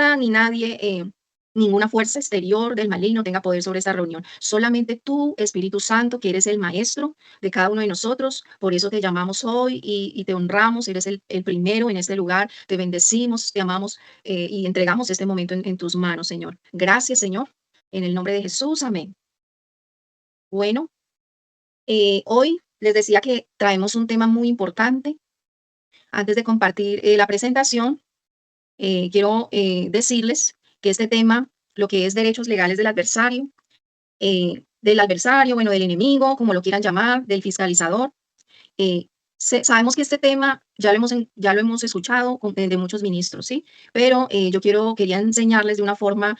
nada ni nadie, ninguna fuerza exterior del maligno tenga poder sobre esta reunión. Solamente tú, Espíritu Santo, que eres el maestro de cada uno de nosotros. Por eso te llamamos hoy y te honramos. Eres el primero en este lugar. Te bendecimos, te amamos y entregamos este momento en tus manos, Señor. Gracias, Señor. En el nombre de Jesús. Amén. Bueno, hoy les decía que traemos un tema muy importante. Antes de compartir la presentación, quiero decirles que este tema, lo que es derechos legales del adversario, bueno, del enemigo, como lo quieran llamar, del fiscalizador, eh, sabemos que este tema ya lo hemos escuchado de muchos ministros, ¿sí? Pero yo quería enseñarles de una forma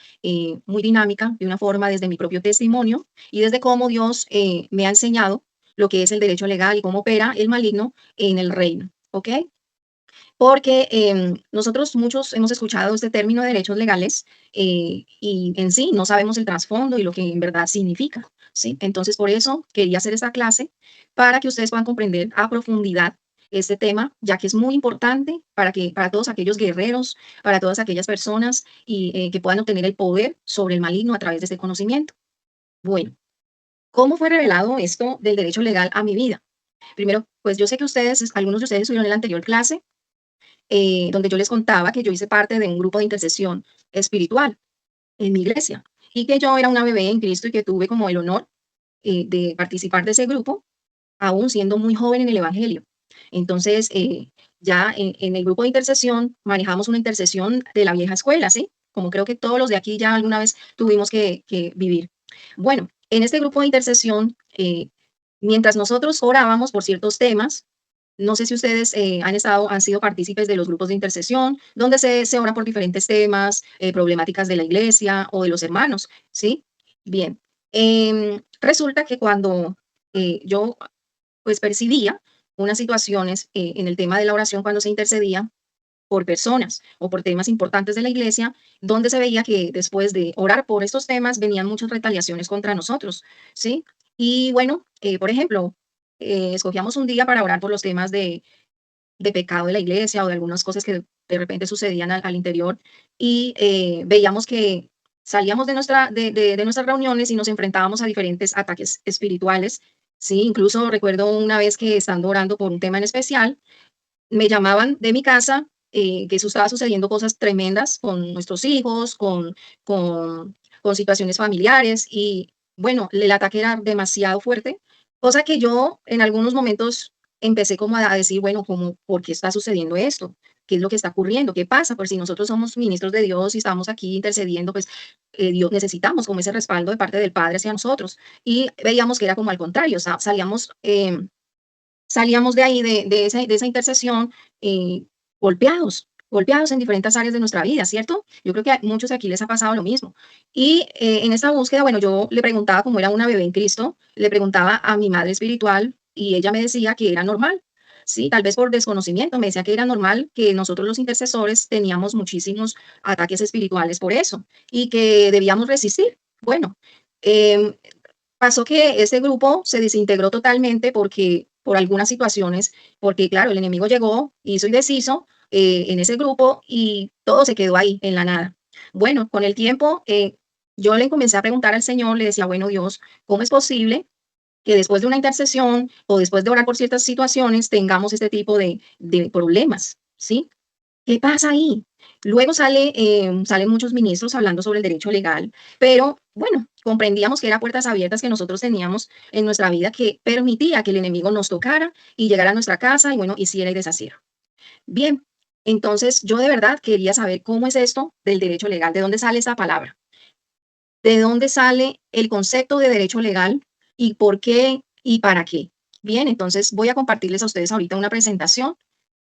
muy dinámica, de una forma desde mi propio testimonio y desde cómo Dios me ha enseñado lo que es el derecho legal y cómo opera el maligno en el reino, ¿ok? Porque nosotros muchos hemos escuchado este término de derechos legales y en sí no sabemos el trasfondo y lo que en verdad significa, ¿sí? Entonces, por eso quería hacer esta clase para que ustedes puedan comprender a profundidad este tema, ya que es muy importante para todos aquellos guerreros, para todas aquellas personas y que puedan obtener el poder sobre el maligno a través de este conocimiento. Bueno, ¿cómo fue revelado esto del derecho legal a mi vida? Primero, pues yo sé que algunos de ustedes estuvieron en la anterior clase donde yo les contaba que yo hice parte de un grupo de intercesión espiritual en mi iglesia y que yo era una bebé en Cristo y que tuve como el honor de participar de ese grupo, aún siendo muy joven en el Evangelio. Entonces, ya en el grupo de intercesión manejamos una intercesión de la vieja escuela, ¿sí? Como creo que todos los de aquí ya alguna vez tuvimos que vivir. Bueno, en este grupo de intercesión, mientras nosotros orábamos por ciertos temas, no sé si ustedes han sido partícipes de los grupos de intercesión, donde se ora por diferentes temas, problemáticas de la iglesia o de los hermanos, ¿sí? Bien, resulta que cuando yo pues percibía unas situaciones en el tema de la oración cuando se intercedía por personas o por temas importantes de la iglesia, donde se veía que después de orar por estos temas venían muchas retaliaciones contra nosotros, ¿sí? Y bueno, por ejemplo, escogíamos un día para orar por los temas de pecado de la iglesia o de algunas cosas que de repente sucedían al interior y veíamos que salíamos de nuestras reuniones y nos enfrentábamos a diferentes ataques espirituales. Sí, incluso recuerdo una vez que estando orando por un tema en especial, me llamaban de mi casa que eso estaba sucediendo cosas tremendas con nuestros hijos, con situaciones familiares y bueno, el ataque era demasiado fuerte, cosa que yo en algunos momentos empecé como a decir, bueno, como, ¿por qué está sucediendo esto? ¿Qué es lo que está ocurriendo? ¿Qué pasa? Pues si nosotros somos ministros de Dios y estamos aquí intercediendo, pues Dios necesitamos como ese respaldo de parte del Padre hacia nosotros. Y veíamos que era como al contrario, o sea, salíamos de ahí, de esa intercesión, golpeados en diferentes áreas de nuestra vida, ¿cierto? Yo creo que a muchos aquí les ha pasado lo mismo. Y en esta búsqueda, bueno, yo le preguntaba, como era una bebé en Cristo, le preguntaba a mi madre espiritual y ella me decía que era normal. Sí, tal vez por desconocimiento, me decía que era normal que nosotros los intercesores teníamos muchísimos ataques espirituales por eso y que debíamos resistir. Bueno, em, pasó que ese grupo se desintegró totalmente porque por algunas situaciones, porque claro, el enemigo llegó, hizo y deshizo en ese grupo y todo se quedó ahí en la nada. Bueno, con el tiempo yo le comencé a preguntar al Señor, le decía, bueno Dios, ¿cómo es posible que después de una intercesión o después de orar por ciertas situaciones tengamos este tipo de problemas? ¿Sí? ¿Qué pasa ahí? Luego salen muchos ministros hablando sobre el derecho legal, pero bueno, comprendíamos que eran puertas abiertas que nosotros teníamos en nuestra vida que permitía que el enemigo nos tocara y llegara a nuestra casa y bueno, hiciera y deshaciera. Bien, entonces yo de verdad quería saber cómo es esto del derecho legal, de dónde sale esa palabra, de dónde sale el concepto de derecho legal y por qué y para qué. Bien, entonces voy a compartirles a ustedes ahorita una presentación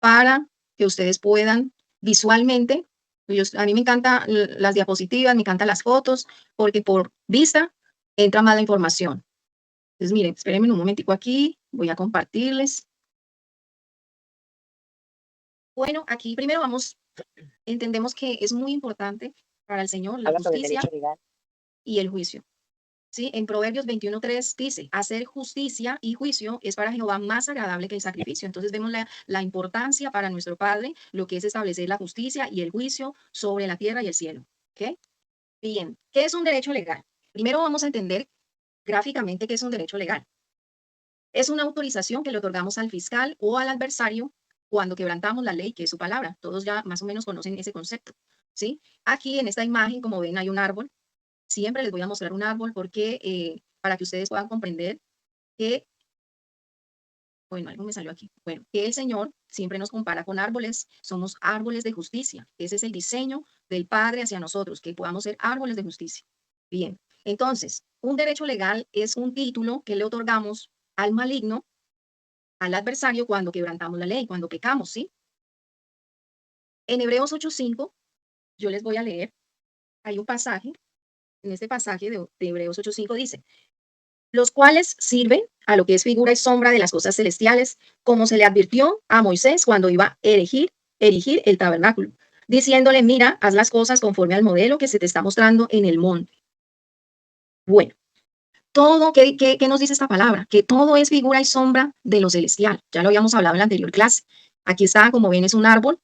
para que ustedes puedan visualmente, a mí me encantan las diapositivas, me encantan las fotos, porque por vista entra más la información. Entonces, miren, espérenme un momentico aquí, voy a compartirles. Bueno, aquí primero entendemos que es muy importante para el Señor la Habla sobre el justicia derecho legal. y el juicio. ¿sí? En Proverbios 21:3 dice, hacer justicia y juicio es para Jehová más agradable que el sacrificio. Entonces vemos la importancia para nuestro Padre, lo que es establecer la justicia y el juicio sobre la tierra y el cielo. ¿Ok? Bien, ¿qué es un derecho legal? Primero vamos a entender gráficamente qué es un derecho legal. Es una autorización que le otorgamos al fiscal o al adversario cuando quebrantamos la ley, que es su palabra. Todos ya más o menos conocen ese concepto, ¿sí? Aquí en esta imagen, como ven, hay un árbol. Siempre les voy a mostrar un árbol porque para que ustedes puedan comprender que, bueno, algo me salió aquí. Bueno, que el Señor siempre nos compara con árboles. Somos árboles de justicia. Ese es el diseño del Padre hacia nosotros, que podamos ser árboles de justicia. Bien, entonces, un derecho legal es un título que le otorgamos al maligno, al adversario, cuando quebrantamos la ley, cuando pecamos, ¿sí? En Hebreos 8:5, yo les voy a leer, hay un pasaje, en este pasaje de Hebreos 8:5 dice, los cuales sirven a lo que es figura y sombra de las cosas celestiales, como se le advirtió a Moisés cuando iba a erigir el tabernáculo, diciéndole, mira, haz las cosas conforme al modelo que se te está mostrando en el monte. Bueno, todo, ¿qué nos dice esta palabra? Que todo es figura y sombra de lo celestial. Ya lo habíamos hablado en la anterior clase. Aquí está, como ven, es un árbol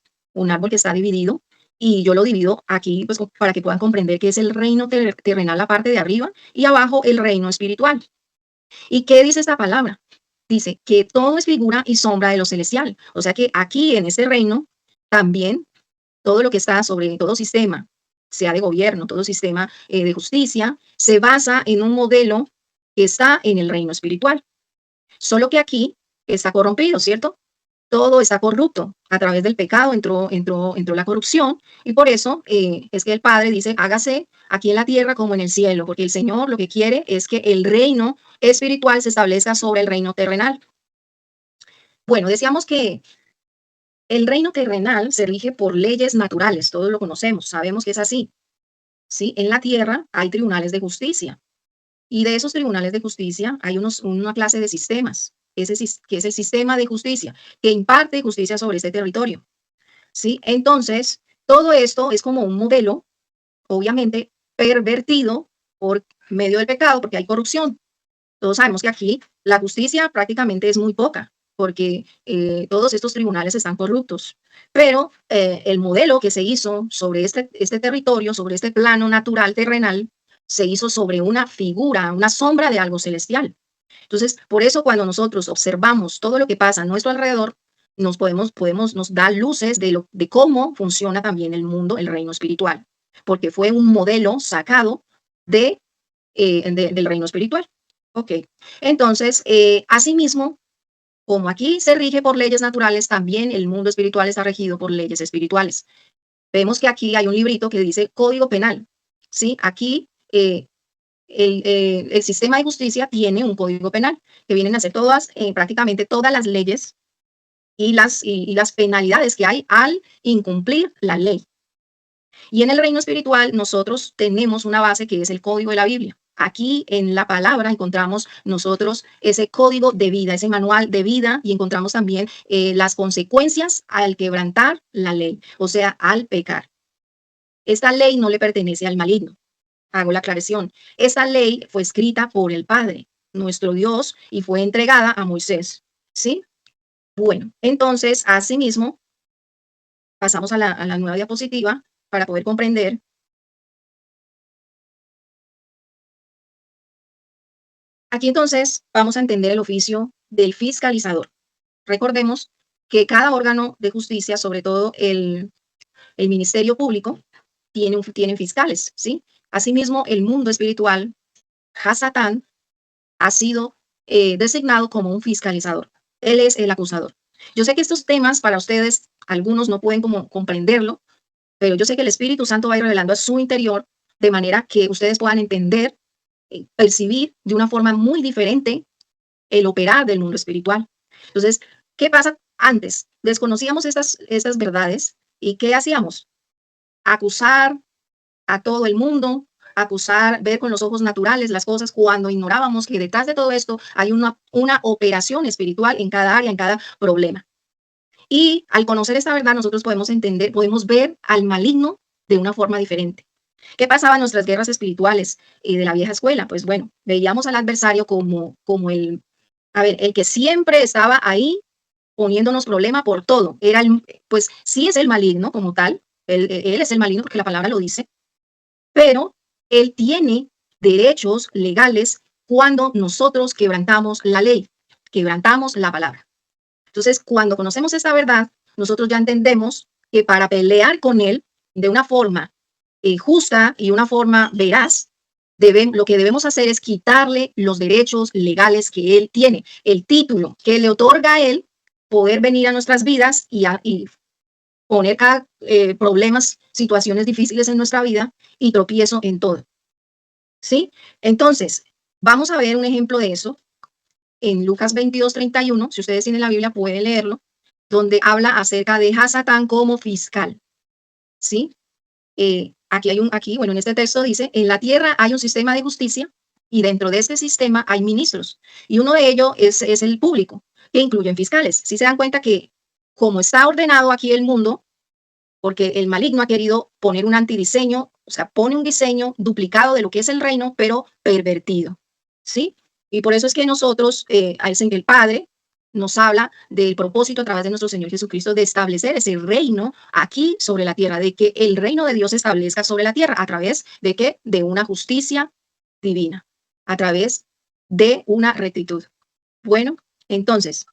que está dividido, y yo lo divido aquí pues para que puedan comprender que es el reino terrenal, la parte de arriba, y abajo el reino espiritual. ¿Y qué dice esta palabra? Dice que todo es figura y sombra de lo celestial. O sea que aquí en este reino también todo lo que está sobre todo sistema, sea de gobierno, todo sistema de justicia, se basa en un modelo que está en el reino espiritual. Solo que aquí está corrompido, ¿cierto? Todo está corrupto. A través del pecado entró la corrupción, y por eso es que el Padre dice, hágase aquí en la tierra como en el cielo, porque el Señor lo que quiere es que el reino espiritual se establezca sobre el reino terrenal. Bueno, decíamos que el reino terrenal se rige por leyes naturales, todos lo conocemos, sabemos que es así, ¿sí? En la tierra hay tribunales de justicia, y de esos tribunales de justicia hay una clase de sistemas, que es el sistema de justicia, que imparte justicia sobre este territorio. ¿Sí? Entonces, todo esto es como un modelo, obviamente, pervertido por medio del pecado, porque hay corrupción. Todos sabemos que aquí la justicia prácticamente es muy poca, porque todos estos tribunales están corruptos. Pero el modelo que se hizo sobre este territorio, sobre este plano natural terrenal, se hizo sobre una figura, una sombra de algo celestial. Entonces, por eso cuando nosotros observamos todo lo que pasa a nuestro alrededor, nos da luces de cómo funciona también el mundo, el reino espiritual, porque fue un modelo sacado del reino espiritual. Ok, entonces, asimismo, como aquí se rige por leyes naturales, también el mundo espiritual está regido por leyes espirituales. Vemos que aquí hay un librito que dice Código Penal, ¿sí? Aquí el sistema de justicia tiene un código penal que vienen a ser prácticamente todas las leyes y las penalidades que hay al incumplir la ley. Y en el reino espiritual nosotros tenemos una base que es el código de la Biblia. Aquí en la palabra encontramos nosotros ese código de vida, ese manual de vida, y encontramos también las consecuencias al quebrantar la ley, o sea, al pecar. Esta ley no le pertenece al maligno. Hago la aclaración. Esta ley fue escrita por el Padre, nuestro Dios, y fue entregada a Moisés. ¿Sí? Bueno, entonces, asimismo, pasamos a la nueva diapositiva para poder comprender. Aquí entonces vamos a entender el oficio del fiscalizador. Recordemos que cada órgano de justicia, sobre todo el Ministerio Público, tienen fiscales, ¿sí? Asimismo, el mundo espiritual, Hasatán, ha sido designado como un fiscalizador. Él es el acusador. Yo sé que estos temas para ustedes, algunos no pueden como comprenderlo, pero yo sé que el Espíritu Santo va a ir revelando a su interior de manera que ustedes puedan entender, percibir de una forma muy diferente el operar del mundo espiritual. Entonces, ¿qué pasa antes? Desconocíamos estas verdades, y ¿qué hacíamos? Acusar a todo el mundo, acusar, ver con los ojos naturales las cosas, cuando ignorábamos que detrás de todo esto hay una operación espiritual en cada área, en cada problema. Y al conocer esta verdad, nosotros podemos entender, podemos ver al maligno de una forma diferente. ¿Qué pasaba en nuestras guerras espirituales de la vieja escuela? Pues bueno, veíamos al adversario como el, a ver, el que siempre estaba ahí poniéndonos problema por todo. Era el, pues sí es el maligno como tal, él es el maligno porque la palabra lo dice, pero él tiene derechos legales cuando nosotros quebrantamos la ley, quebrantamos la palabra. Entonces, cuando conocemos esta verdad, nosotros ya entendemos que para pelear con él de una forma justa y una forma veraz, lo que debemos hacer es quitarle los derechos legales que él tiene, el título que le otorga a él poder venir a nuestras vidas y poner cada problemas, situaciones difíciles en nuestra vida y tropiezo en todo. ¿Sí? Entonces, vamos a ver un ejemplo de eso en Lucas 22:31. Si ustedes tienen la Biblia, pueden leerlo, donde habla acerca de Hasatán como fiscal. ¿Sí? Bueno, en este texto dice, en la tierra hay un sistema de justicia y dentro de este sistema hay ministros. Y uno de ellos es el público, que incluyen fiscales. Si se dan cuenta que como está ordenado aquí el mundo, porque el maligno ha querido poner un antidiseño, o sea, pone un diseño duplicado de lo que es el reino, pero pervertido, ¿sí? Y por eso es que nosotros, el Padre nos habla del propósito a través de nuestro Señor Jesucristo de establecer ese reino aquí sobre la tierra, de que el reino de Dios se establezca sobre la tierra, ¿a través de qué? De una justicia divina, a través de una rectitud. Bueno, entonces,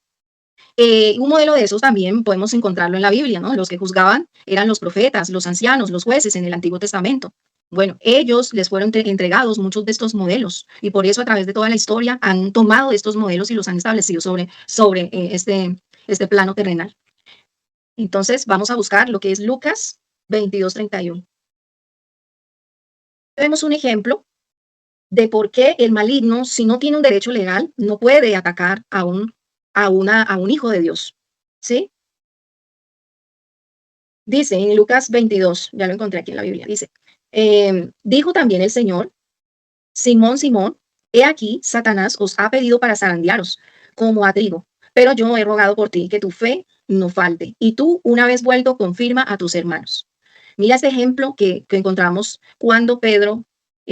un modelo de esos también podemos encontrarlo en la Biblia, ¿no? Los que juzgaban eran los profetas, los ancianos, los jueces en el Antiguo Testamento. Bueno, ellos les fueron entregados muchos de estos modelos y por eso a través de toda la historia han tomado estos modelos y los han establecido sobre este plano terrenal. Entonces vamos a buscar lo que es Lucas 22:31. Vemos un ejemplo de por qué el maligno, si no tiene un derecho legal, no puede atacar a un hijo de Dios. ¿Sí? Dice en Lucas 22, ya lo encontré aquí en la Biblia, dice, dijo también el Señor, Simón, Simón, he aquí, Satanás os ha pedido para zarandearos como a trigo, pero yo he rogado por ti que tu fe no falte, y tú, una vez vuelto, confirma a tus hermanos. Mira este ejemplo que encontramos cuando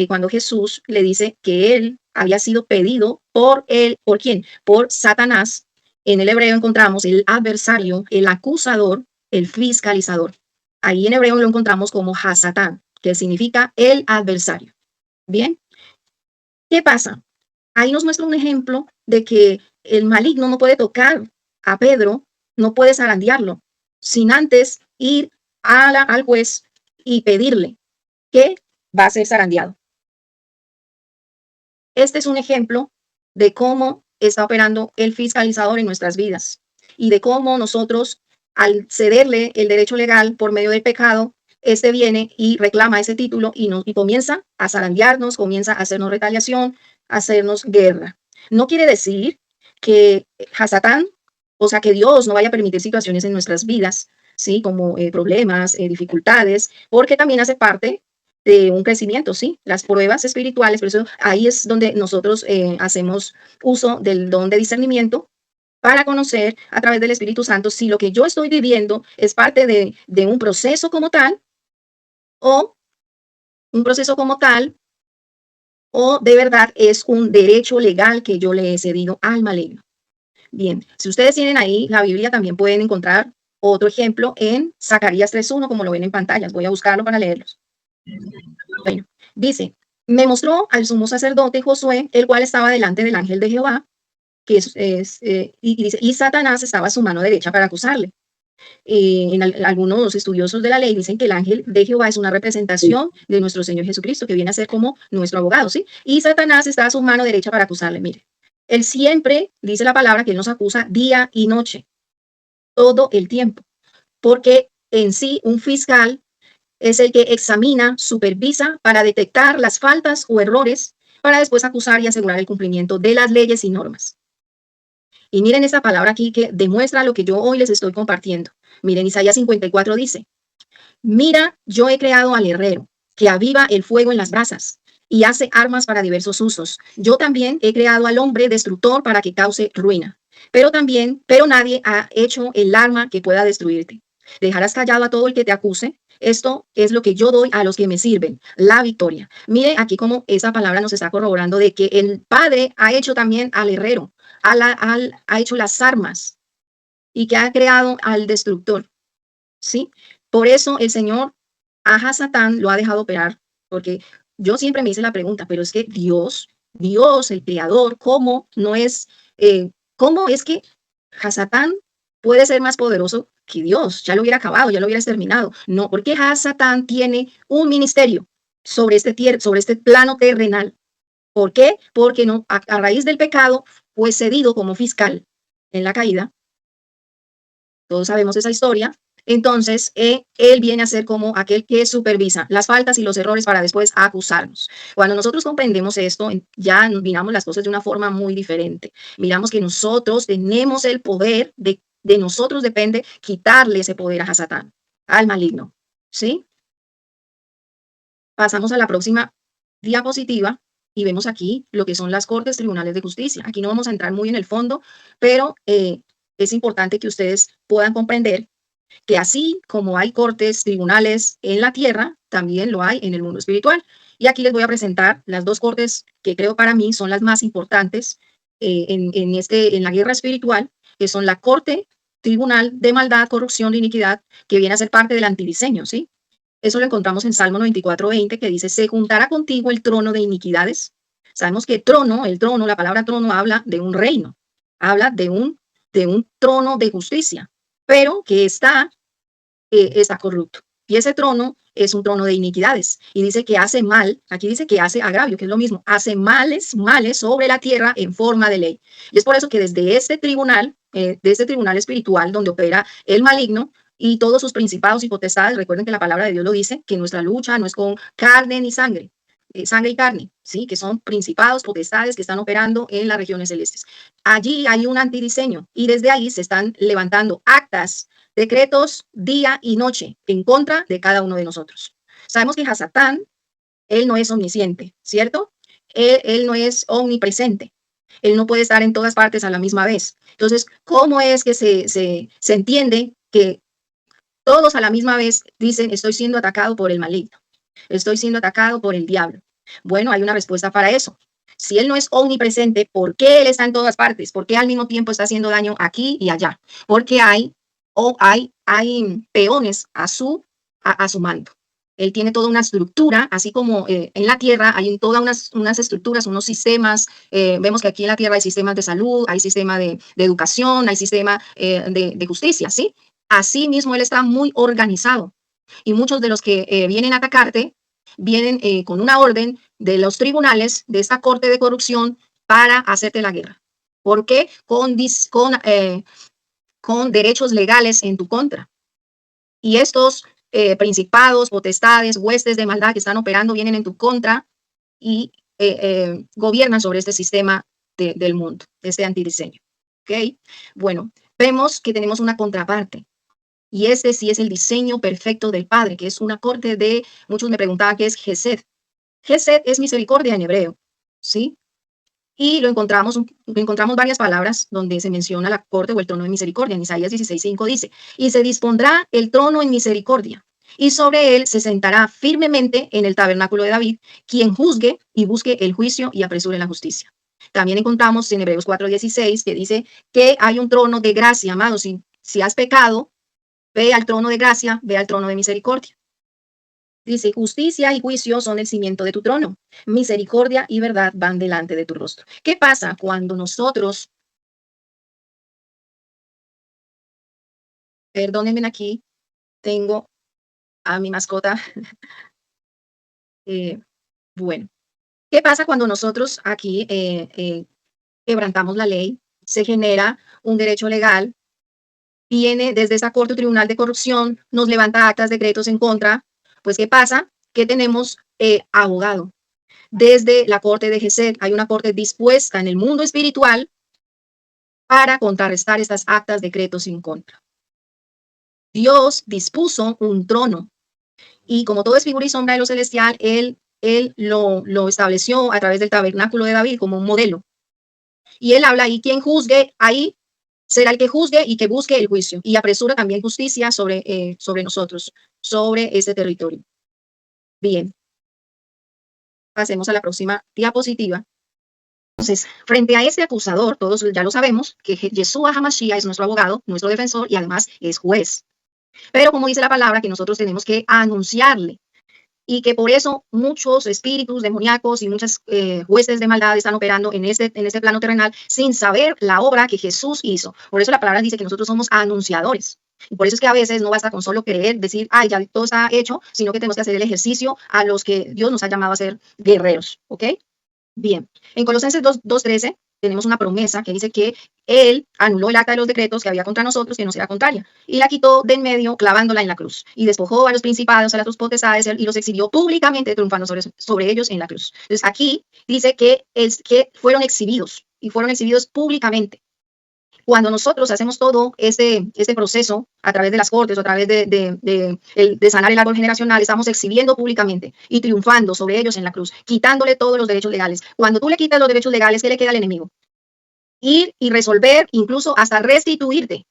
cuando Jesús le dice que él había sido pedido por él, ¿por quién? Por Satanás. En el hebreo encontramos el adversario, el acusador, el fiscalizador. Ahí en hebreo lo encontramos como Hasatán, que significa el adversario. Bien, ¿qué pasa? Ahí nos muestra un ejemplo de que el maligno no puede tocar a Pedro, no puede zarandearlo, sin antes ir al juez y pedirle que va a ser zarandeado. Este es un ejemplo de cómo está operando el fiscalizador en nuestras vidas y de cómo nosotros, al cederle el derecho legal por medio del pecado, este viene y reclama ese título y comienza a zarandearnos, comienza a hacernos retaliación, a hacernos guerra. No quiere decir que Hasatán, o sea, que Dios no vaya a permitir situaciones en nuestras vidas, ¿sí? Como problemas, dificultades, porque también hace parte de un crecimiento, ¿sí? Las pruebas espirituales, por eso ahí es donde nosotros hacemos uso del don de discernimiento para conocer a través del Espíritu Santo si lo que yo estoy viviendo es parte de un proceso como tal o un proceso como tal o de verdad es un derecho legal que yo le he cedido al maligno. Bien, si ustedes tienen ahí la Biblia, también pueden encontrar otro ejemplo en Zacarías 3:1, como lo ven en pantallas. Voy a buscarlo para leerlos. Bueno, dice, me mostró al sumo sacerdote Josué, el cual estaba delante del ángel de Jehová, y dice, y Satanás estaba a su mano derecha para acusarle. Algunos estudiosos de la ley dicen que el ángel de Jehová es una representación de nuestro Señor Jesucristo, que viene a ser como nuestro abogado, ¿sí? Y Satanás está a su mano derecha para acusarle. Mire, él siempre dice la palabra que él nos acusa día y noche, todo el tiempo, porque en sí un fiscal es el que examina, supervisa para detectar las faltas o errores para después acusar y asegurar el cumplimiento de las leyes y normas. Y miren esta palabra aquí que demuestra lo que yo hoy les estoy compartiendo. Miren, Isaías 54 dice, mira, yo he creado al herrero, que aviva el fuego en las brasas y hace armas para diversos usos. Yo también he creado al hombre destructor para que cause ruina. Pero nadie ha hecho el arma que pueda destruirte. Dejarás callado a todo el que te acuse. Esto es lo que yo doy a los que me sirven, la victoria. Mire aquí cómo esa palabra nos está corroborando de que el Padre ha hecho también al herrero, ha hecho las armas y que ha creado al destructor, ¿sí? Por eso el Señor a Satán lo ha dejado operar, porque yo siempre me hice la pregunta, pero es que Dios, el creador, cómo es que Hasatán puede ser más poderoso que Dios? Ya lo hubiera acabado, ya lo hubiera exterminado. No, porque Hasatán tiene un ministerio sobre este plano terrenal. ¿Por qué? Porque no, a raíz del pecado fue cedido como fiscal en la caída. Todos sabemos esa historia. Entonces, él viene a ser como aquel que supervisa las faltas y los errores para después acusarnos. Cuando nosotros comprendemos esto, ya miramos las cosas de una forma muy diferente. Miramos que nosotros tenemos el poder, de nosotros depende quitarle ese poder a Satán, al maligno. ¿Sí? Pasamos a la próxima diapositiva y vemos aquí lo que son las Cortes Tribunales de Justicia. Aquí no vamos a entrar muy en el fondo, pero es importante que ustedes puedan comprender que así como hay cortes, tribunales en la tierra, también lo hay en el mundo espiritual. Y aquí les voy a presentar las dos cortes que creo para mí son las más importantes en la guerra espiritual, que son la Corte Tribunal de Maldad, Corrupción e Iniquidad, que viene a ser parte del antidiseño, ¿sí? Eso lo encontramos en Salmo 94:20, que dice, se juntará contigo el trono de iniquidades. Sabemos que trono, la palabra trono habla de un reino, habla de un trono de justicia, pero que está corrupto. Y ese trono es un trono de iniquidades. Y dice que hace mal, aquí dice que hace agravio, que es lo mismo, hace males sobre la tierra en forma de ley. Y es por eso que desde de este tribunal espiritual donde opera el maligno, y todos sus principados y potestades, recuerden que la palabra de Dios lo dice, que nuestra lucha no es con carne ni sangre, sangre y carne, ¿sí? Que son principados, potestades que están operando en las regiones celestes. Allí hay un antidiseño y desde ahí se están levantando actas, decretos día y noche en contra de cada uno de nosotros. Sabemos que Hasatán, él no es omnisciente, ¿cierto? Él no es omnipresente. Él no puede estar en todas partes a la misma vez. Entonces, ¿cómo es que se entiende que todos a la misma vez dicen, estoy siendo atacado por el maligno, estoy siendo atacado por el diablo? Bueno, hay una respuesta para eso. Si él no es omnipresente, ¿por qué él está en todas partes? ¿Por qué al mismo tiempo está haciendo daño aquí y allá? Porque hay peones a su mando. Él tiene toda una estructura, así como en la tierra hay todas unas estructuras, unos sistemas. Vemos que aquí en la tierra hay sistemas de salud, hay sistema de educación, hay sistema de justicia, ¿sí? Así mismo él está muy organizado. Y muchos de los que vienen a atacarte vienen con una orden de los tribunales, de esta corte de corrupción, para hacerte la guerra. ¿Por qué? Con derechos legales en tu contra. Y estos principados, potestades, huestes de maldad que están operando vienen en tu contra y gobiernan sobre este sistema del mundo, este antidiseño. ¿Ok? Bueno, vemos que tenemos una contraparte. Y este sí es el diseño perfecto del Padre, que es una corte muchos me preguntaban qué es Gesed. Gesed es misericordia en hebreo, ¿sí? Y encontramos varias palabras donde se menciona la corte o el trono de misericordia. En Isaías 16:5 dice, y se dispondrá el trono en misericordia, y sobre él se sentará firmemente en el tabernáculo de David, quien juzgue y busque el juicio y apresure la justicia. También encontramos en Hebreos 4:16 que dice que hay un trono de gracia, amado. Si has pecado, ve al trono de gracia, ve al trono de misericordia. Dice, justicia y juicio son el cimiento de tu trono. Misericordia y verdad van delante de tu rostro. ¿Qué pasa cuando nosotros, perdónenme aquí, tengo a mi mascota, eh, bueno, ¿qué pasa cuando nosotros aquí quebrantamos la ley? Se genera un derecho legal, viene desde esa corte o tribunal de corrupción, nos levanta actas, decretos en contra. Pues, ¿qué pasa? Que tenemos abogado. Desde la corte de Gesed hay una corte dispuesta en el mundo espiritual para contrarrestar estas actas, decretos en contra. Dios dispuso un trono y como todo es figura y sombra de lo celestial, él lo estableció a través del tabernáculo de David como un modelo. Y él habla, y quien juzgue, ahí será el que juzgue y que busque el juicio y apresura también justicia sobre nosotros, sobre este territorio. Bien, pasemos a la próxima diapositiva. Entonces, frente a este acusador, todos ya lo sabemos, que Yeshua HaMashiach es nuestro abogado, nuestro defensor y además es juez. Pero como dice la palabra, que nosotros tenemos que anunciarle y que por eso muchos espíritus demoníacos y muchos jueces de maldad están operando en este plano terrenal sin saber la obra que Jesús hizo. Por eso la palabra dice que nosotros somos anunciadores. Y por eso es que a veces no basta con solo creer, decir, ay, ya todo está hecho, sino que tenemos que hacer el ejercicio a los que Dios nos ha llamado a ser guerreros. ¿Ok? Bien. En Colosenses 2:13 tenemos una promesa que dice que Él anuló el acta de los decretos que había contra nosotros, que nos era contraria, y la quitó de en medio clavándola en la cruz, y despojó a los principados, a las potestades, y los exhibió públicamente, triunfando sobre ellos en la cruz. Entonces aquí dice que fueron exhibidos, y fueron exhibidos públicamente. Cuando nosotros hacemos todo este proceso a través de las cortes o a través de sanar el árbol generacional, estamos exhibiendo públicamente y triunfando sobre ellos en la cruz, quitándole todos los derechos legales. Cuando tú le quitas los derechos legales, ¿qué le queda al enemigo? Ir y resolver, incluso hasta restituirte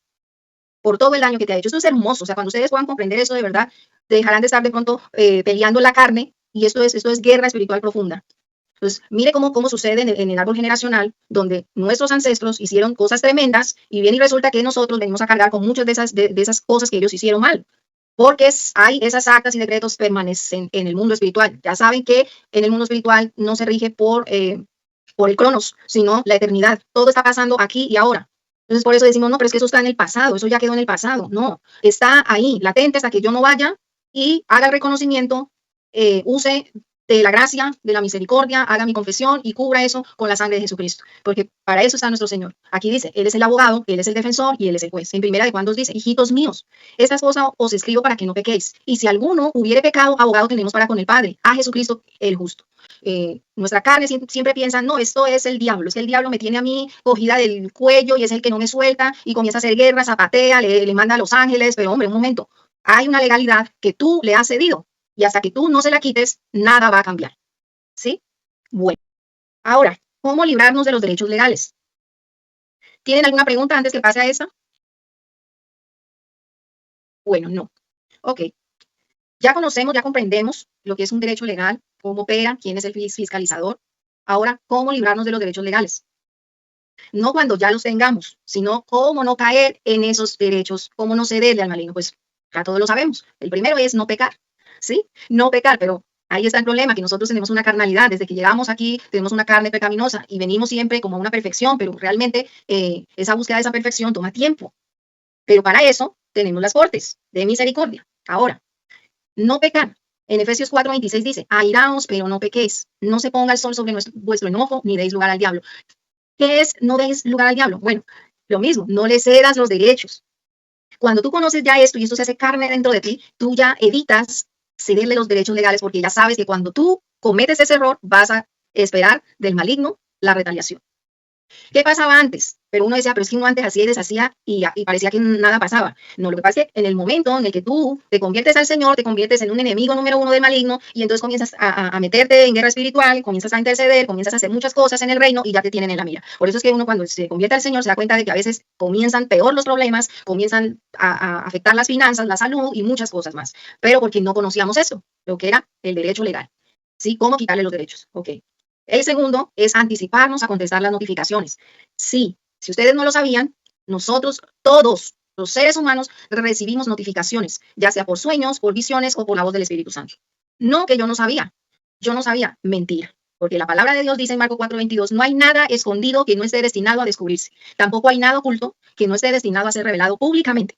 por todo el daño que te ha hecho. Esto es hermoso. O sea, cuando ustedes puedan comprender eso de verdad, dejarán de estar de pronto peleando la carne, y esto es guerra espiritual profunda. Entonces, mire cómo sucede en el árbol generacional, donde nuestros ancestros hicieron cosas tremendas y viene y resulta que nosotros venimos a cargar con muchas de esas cosas que ellos hicieron mal. Porque hay esas actas y decretos permanecen en el mundo espiritual. Ya saben que en el mundo espiritual no se rige por el cronos, sino la eternidad. Todo está pasando aquí y ahora. Entonces, por eso decimos, no, pero es que eso está en el pasado, eso ya quedó en el pasado. No, está ahí, latente hasta que yo no vaya y haga el reconocimiento, use de la gracia, de la misericordia, haga mi confesión y cubra eso con la sangre de Jesucristo, porque para eso está nuestro Señor. Aquí dice, Él es el abogado, Él es el defensor y Él es el juez. En primera de Juan 2 dice, hijitos míos, estas cosas os escribo para que no pequéis. Y si alguno hubiere pecado, abogado tenemos para con el Padre, a Jesucristo el justo. Nuestra carne siempre piensa, no, esto es el diablo, es que el diablo me tiene a mí cogida del cuello y es el que no me suelta y comienza a hacer guerra, zapatea, le manda a los ángeles, pero hombre, un momento, hay una legalidad que tú le has cedido. Y hasta que tú no se la quites, nada va a cambiar. ¿Sí? Bueno, ahora, ¿cómo librarnos de los derechos legales? ¿Tienen alguna pregunta antes que pase a esa? Bueno, no. Ok. Ya conocemos, ya comprendemos lo que es un derecho legal, cómo opera, quién es el fiscalizador. Ahora, ¿cómo librarnos de los derechos legales? No cuando ya los tengamos, sino cómo no caer en esos derechos, cómo no cederle al maligno. Pues ya todos lo sabemos. El primero es no pecar. ¿Sí? No pecar, pero ahí está el problema, que nosotros tenemos una carnalidad. Desde que llegamos aquí, tenemos una carne pecaminosa y venimos siempre como a una perfección, pero realmente esa búsqueda de esa perfección toma tiempo. Pero para eso tenemos las cortes de misericordia. Ahora, no pecar. En Efesios 4:26 dice, airaos, pero no pequéis. No se ponga el sol sobre vuestro enojo, ni deis lugar al diablo. ¿Qué es no deis lugar al diablo? Bueno, lo mismo, no le cedas los derechos. Cuando tú conoces ya esto y esto se hace carne dentro de ti, tú ya evitas cederle los derechos legales porque ya sabes que cuando tú cometes ese error vas a esperar del maligno la retaliación. ¿Qué pasaba antes? Pero uno decía, pero es que uno antes hacía y deshacía y parecía que nada pasaba. No, lo que pasa es que en el momento en el que tú te conviertes al Señor, te conviertes en un enemigo número uno del maligno y entonces comienzas a meterte en guerra espiritual, comienzas a interceder, comienzas a hacer muchas cosas en el reino y ya te tienen en la mira. Por eso es que uno cuando se convierte al Señor se da cuenta de que a veces comienzan peor los problemas, comienzan a afectar las finanzas, la salud y muchas cosas más. Pero porque no conocíamos eso, lo que era el derecho legal. ¿Sí? ¿Cómo quitarle los derechos? Ok. El segundo es anticiparnos a contestar las notificaciones. Sí, si ustedes no lo sabían, nosotros, todos los seres humanos, recibimos notificaciones, ya sea por sueños, por visiones o por la voz del Espíritu Santo. No que yo no sabía, mentira. Porque la palabra de Dios dice en Marcos 4:22, no hay nada escondido que no esté destinado a descubrirse. Tampoco hay nada oculto que no esté destinado a ser revelado públicamente.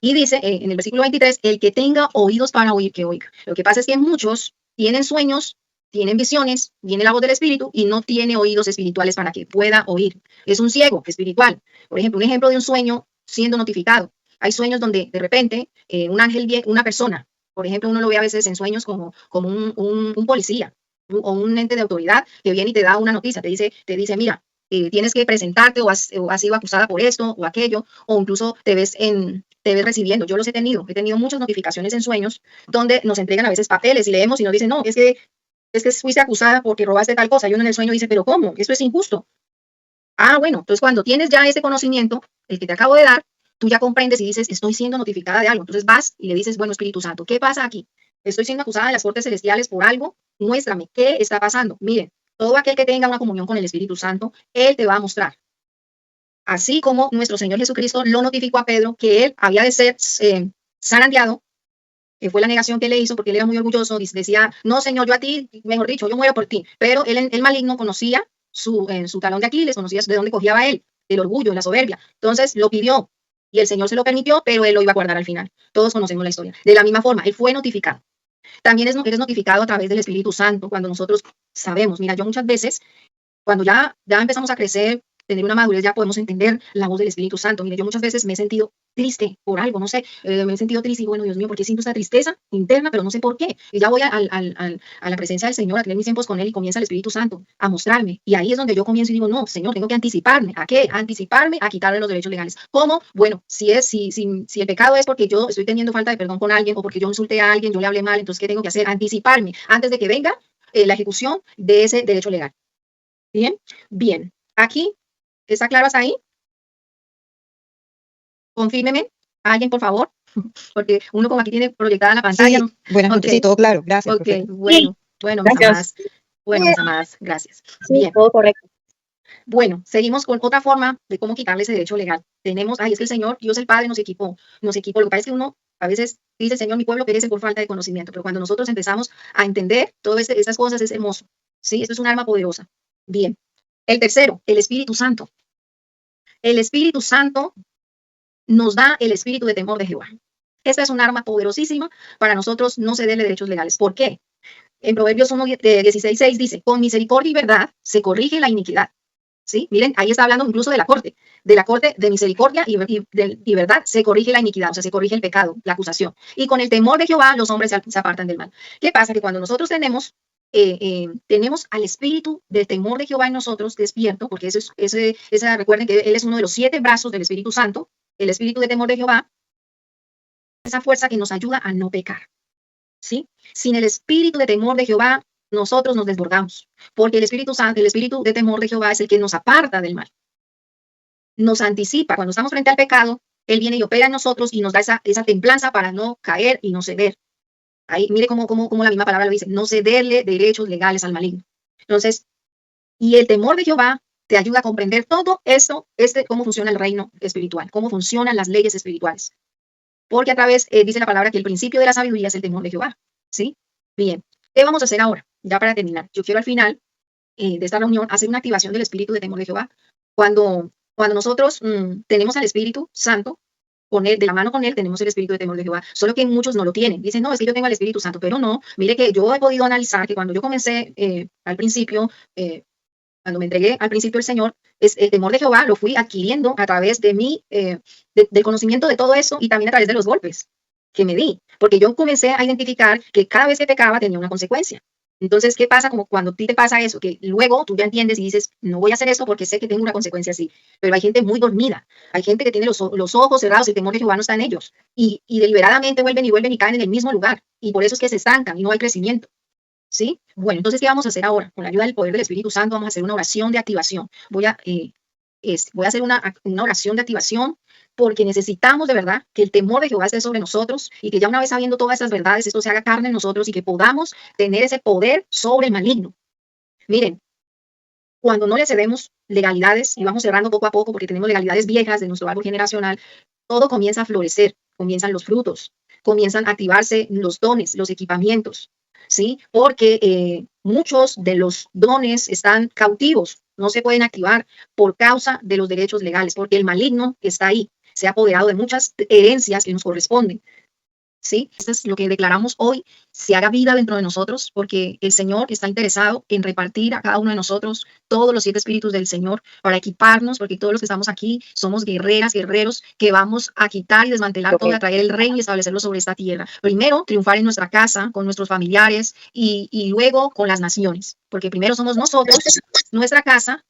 Y dice en el versículo 23, el que tenga oídos para oír, que oiga. Lo que pasa es que muchos tienen sueños, tienen visiones, viene la voz del Espíritu y no tiene oídos espirituales para que pueda oír. Es un ciego espiritual. Por ejemplo, un ejemplo de un sueño siendo notificado. Hay sueños donde de repente un ángel, una persona, por ejemplo, uno lo ve a veces en sueños como un policía o un ente de autoridad que viene y te da una noticia, te dice, mira, tienes que presentarte o has sido acusada por esto o aquello, o incluso te ves recibiendo. Yo los he tenido muchas notificaciones en sueños donde nos entregan a veces papeles y leemos y nos dicen, no, es que fuiste acusada porque robaste tal cosa. Y uno en el sueño dice, pero ¿cómo? Esto es injusto. Ah, bueno, entonces cuando tienes ya ese conocimiento, el que te acabo de dar, tú ya comprendes y dices, estoy siendo notificada de algo. Entonces vas y le dices, bueno, Espíritu Santo, ¿qué pasa aquí? Estoy siendo acusada en las cortes celestiales por algo. Muéstrame, ¿qué está pasando? Miren, todo aquel que tenga una comunión con el Espíritu Santo, Él te va a mostrar. Así como nuestro Señor Jesucristo lo notificó a Pedro que él había de ser zarandeado, que fue la negación que le hizo porque él era muy orgulloso, decía, no Señor, yo a ti, mejor dicho, yo muero por ti, pero él, el maligno conocía su talón de Aquiles, conocía de dónde cogía él, el orgullo, la soberbia, entonces lo pidió y el Señor se lo permitió, pero él lo iba a guardar al final. Todos conocemos la historia. De la misma forma, él fue notificado. También eres notificado a través del Espíritu Santo cuando nosotros sabemos, mira, yo muchas veces cuando ya empezamos a crecer, tener una madurez, ya podemos entender la voz del Espíritu Santo. Mire, yo muchas veces me he sentido triste por algo, no sé, me he sentido triste y bueno, Dios mío, ¿por qué siento esta tristeza interna? Pero no sé por qué. Y ya voy a la presencia del Señor, a tener mis tiempos con Él y comienza el Espíritu Santo a mostrarme. Y ahí es donde yo comienzo y digo, no, Señor, tengo que anticiparme. ¿A qué? Anticiparme a quitarle los derechos legales. ¿Cómo? Bueno, si el pecado es porque yo estoy teniendo falta de perdón con alguien o porque yo insulté a alguien, yo le hablé mal, entonces, ¿qué tengo que hacer? Anticiparme antes de que venga la ejecución de ese derecho legal. Bien, bien. Aquí, ¿está claro hasta ahí? Confírmeme. Alguien, por favor, porque uno como aquí tiene proyectada la pantalla, Sí, ¿no? buenas noches, sí, Ok, todo claro, gracias, ok, profeta. bueno, mis Gracias. amadas, bueno, mis amadas, gracias. Sí, Bien, todo correcto. bueno, seguimos con otra forma de cómo quitarle ese derecho legal. Tenemos, ay, es que el Señor, Dios el Padre nos equipó. Lo que pasa es que uno a veces dice, Señor, mi pueblo perece por falta de conocimiento, pero cuando nosotros empezamos a entender todas esas cosas es hermoso. Sí, esto es un arma poderosa. Bien. El tercero, el Espíritu Santo. El Espíritu Santo nos da el espíritu de temor de Jehová. Esta es un arma poderosísima para nosotros no cederle derechos legales. ¿Por qué? En Proverbios 16:6 dice, con misericordia y verdad se corrige la iniquidad. ¿Sí? Miren, ahí está hablando incluso de la corte de misericordia y verdad se corrige la iniquidad, o sea, se corrige el pecado, la acusación. Y con el temor de Jehová los hombres se apartan del mal. ¿Qué pasa? Que cuando nosotros tenemos al espíritu del temor de Jehová en nosotros despierto, porque recuerden que Él es uno de los 7 brazos del Espíritu Santo, el espíritu de temor de Jehová, esa fuerza que nos ayuda a no pecar. ¿Sí? Sin el espíritu de temor de Jehová, nosotros nos desbordamos, porque el Espíritu Santo, el espíritu de temor de Jehová es el que nos aparta del mal, nos anticipa. Cuando estamos frente al pecado, Él viene y opera en nosotros y nos da esa templanza para no caer y no ceder. Ahí, mire cómo la misma palabra lo dice, no cederle derechos legales al maligno. Entonces, y el temor de Jehová te ayuda a comprender todo esto, cómo funciona el reino espiritual, cómo funcionan las leyes espirituales. Porque a través, dice la palabra que el principio de la sabiduría es el temor de Jehová. ¿Sí? Bien. ¿Qué vamos a hacer ahora? Ya para terminar. Yo quiero al final de esta reunión hacer una activación del espíritu de temor de Jehová. Cuando nosotros tenemos al Espíritu Santo, con él, de la mano con él, tenemos el espíritu de temor de Jehová. Solo que muchos no lo tienen. Dicen, no, es que yo tengo el Espíritu Santo, pero no. Mire que yo he podido analizar que cuando yo comencé al principio, cuando me entregué al principio al Señor, el temor de Jehová lo fui adquiriendo a través de del conocimiento de todo eso y también a través de los golpes que me di, porque yo comencé a identificar que cada vez que pecaba tenía una consecuencia. Entonces, ¿qué pasa? Como cuando a ti te pasa eso, que luego tú ya entiendes y dices, no voy a hacer esto porque sé que tengo una consecuencia así. Pero hay gente muy dormida, hay gente que tiene los ojos cerrados, el temor de Jehová no está en ellos. Y deliberadamente vuelven y caen en el mismo lugar. Y por eso es que se estancan y no hay crecimiento. ¿Sí? Bueno, entonces, ¿qué vamos a hacer ahora? Con la ayuda del poder del Espíritu Santo vamos a hacer una oración de activación. Voy a hacer una oración de activación porque necesitamos de verdad que el temor de Jehová esté sobre nosotros y que ya una vez sabiendo todas esas verdades, esto se haga carne en nosotros y que podamos tener ese poder sobre el maligno. Miren, cuando no le cedemos legalidades y vamos cerrando poco a poco porque tenemos legalidades viejas de nuestro árbol generacional, todo comienza a florecer, comienzan los frutos, comienzan a activarse los dones, los equipamientos, ¿sí? Porque muchos de los dones están cautivos, no se pueden activar por causa de los derechos legales, porque el maligno está ahí, se ha apoderado de muchas herencias que nos corresponden. ¿Sí? Esto es lo que declaramos hoy, se haga vida dentro de nosotros, porque el Señor está interesado en repartir a cada uno de nosotros todos los 7 espíritus del Señor para equiparnos, porque todos los que estamos aquí somos guerreras, guerreros, que vamos a quitar y desmantelar todo, a traer el reino y establecerlo sobre esta tierra. Primero, triunfar en nuestra casa, con nuestros familiares y luego con las naciones, porque primero somos nosotros, nuestra casa,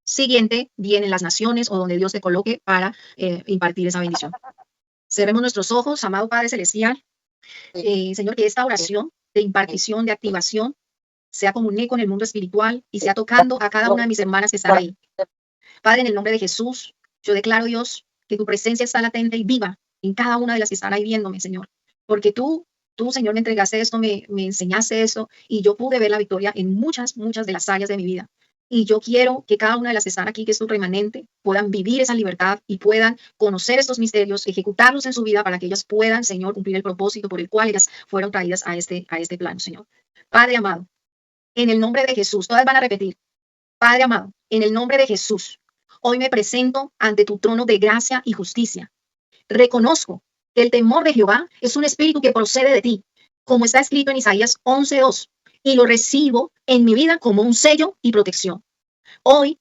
siguiente vienen las naciones o donde Dios te coloque para impartir esa bendición. Cerremos nuestros ojos, amado Padre Celestial. Señor, que esta oración de impartición, de activación, sea como un eco en el mundo espiritual y sea tocando a cada una de mis hermanas que están ahí. Padre, en el nombre de Jesús, yo declaro, Dios, que tu presencia está latente y viva en cada una de las que están ahí viéndome, Señor. Porque tú, Señor, me entregaste esto, me enseñaste esto y yo pude ver la victoria en muchas de las áreas de mi vida. Y yo quiero que cada una de las que están aquí, que es tu remanente, puedan vivir esa libertad y puedan conocer estos misterios, ejecutarlos en su vida para que ellas puedan, Señor, cumplir el propósito por el cual ellas fueron traídas a este plano, Señor. Padre amado, en el nombre de Jesús, todas van a repetir, Padre amado, en el nombre de Jesús, hoy me presento ante tu trono de gracia y justicia. Reconozco que el temor de Jehová es un espíritu que procede de ti, como está escrito en Isaías 11:2, y lo recibo en mi vida como un sello y protección. Hoy,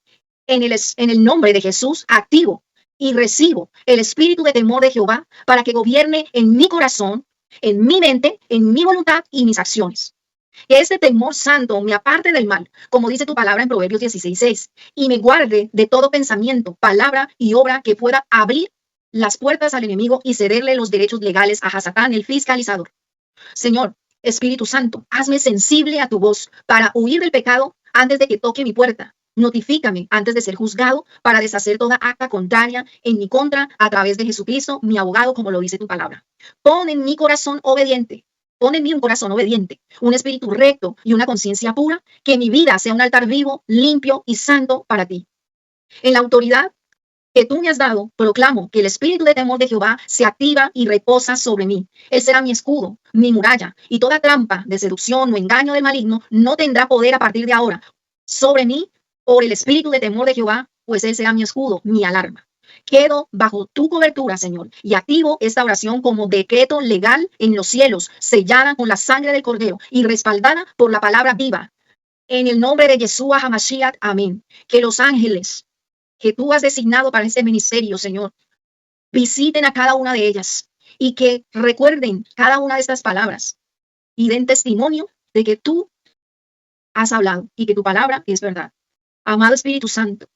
en el nombre de Jesús, activo y recibo el espíritu de temor de Jehová para que gobierne en mi corazón, en mi mente, en mi voluntad y mis acciones. Que este temor santo me aparte del mal, como dice tu palabra en Proverbios 16:6, y me guarde de todo pensamiento, palabra y obra que pueda abrir las puertas al enemigo y cederle los derechos legales a Hasatán, el fiscalizador. Señor, Espíritu Santo, hazme sensible a tu voz para huir del pecado antes de que toque mi puerta. Notifícame antes de ser juzgado para deshacer toda acta contraria en mi contra a través de Jesucristo, mi abogado, como lo dice tu palabra. Pon en mi corazón obediente. Pon en mí un corazón obediente, un espíritu recto y una conciencia pura, que mi vida sea un altar vivo, limpio y santo para ti. En la autoridad que tú me has dado, proclamo que el espíritu de temor de Jehová se activa y reposa sobre mí. Él será mi escudo, mi muralla, y toda trampa de seducción o engaño del maligno no tendrá poder a partir de ahora sobre mí por el espíritu de temor de Jehová, pues él será mi escudo, mi alarma. Quedo bajo tu cobertura, Señor, y activo esta oración como decreto legal en los cielos, sellada con la sangre del Cordero y respaldada por la palabra viva. En el nombre de Yeshua HaMashiach, amén. Que los ángeles que tú has designado para este ministerio, Señor, visiten a cada una de ellas y que recuerden cada una de estas palabras y den testimonio de que tú has hablado y que tu palabra es verdad. Amado Espíritu Santo,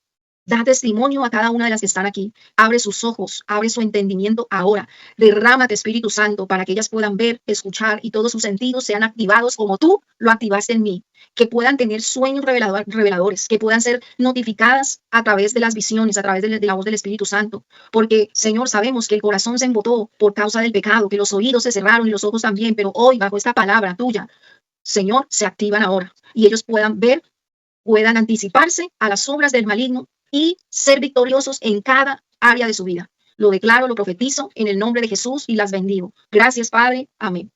da testimonio a cada una de las que están aquí. Abre sus ojos, abre su entendimiento ahora. Derrámate, Espíritu Santo, para que ellas puedan ver, escuchar y todos sus sentidos sean activados como tú lo activaste en mí. Que puedan tener sueños reveladores, que puedan ser notificadas a través de las visiones, a través de la voz del Espíritu Santo. Porque, Señor, sabemos que el corazón se embotó por causa del pecado, que los oídos se cerraron y los ojos también, pero hoy, bajo esta palabra tuya, Señor, se activan ahora y ellos puedan ver, puedan anticiparse a las obras del maligno y ser victoriosos en cada área de su vida. Lo declaro, lo profetizo en el nombre de Jesús y las bendigo. Gracias, Padre. Amén.